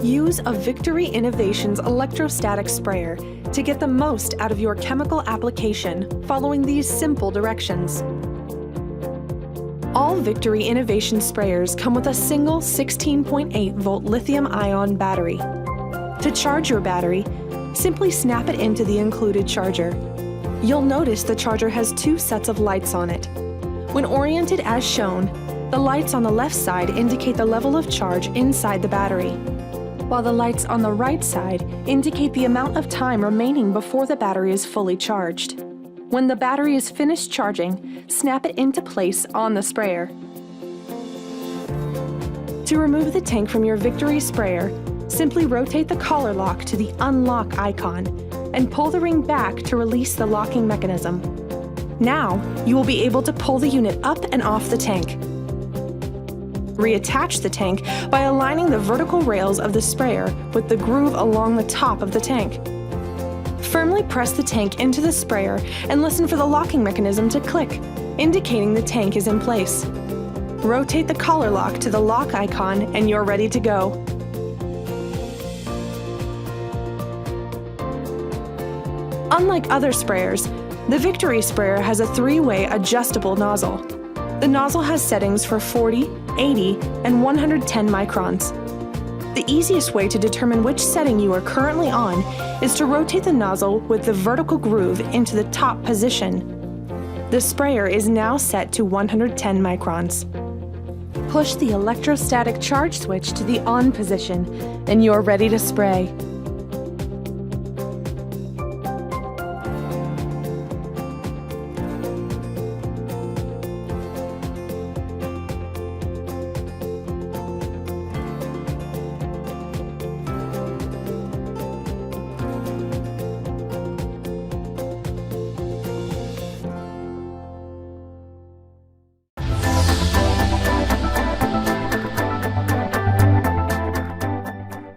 Use a Victory Innovations electrostatic sprayer to get the most out of your chemical application following these simple directions. All Victory Innovation sprayers come with a single 16.8-volt lithium-ion battery. To charge your battery, simply snap it into the included charger. You'll notice the charger has two sets of lights on it. When oriented as shown, the lights on the left side indicate the level of charge inside the battery, while the lights on the right side indicate the amount of time remaining before the battery is fully charged. When the battery is finished charging, snap it into place on the sprayer. To remove the tank from your Victory sprayer, simply rotate the collar lock to the unlock icon and pull the ring back to release the locking mechanism. Now, you will be able to pull the unit up and off the tank. Reattach the tank by aligning the vertical rails of the sprayer with the groove along the top of the tank. Firmly press the tank into the sprayer and listen for the locking mechanism to click, indicating the tank is in place. Rotate the collar lock to the lock icon and you're ready to go. Unlike other sprayers, the Victory sprayer has a three-way adjustable nozzle. The nozzle has settings for 40, 80, and 110 microns. The easiest way to determine which setting you are currently on is to rotate the nozzle with the vertical groove into the top position. The sprayer is now set to 110 microns. Push the electrostatic charge switch to the on position, and you're ready to spray.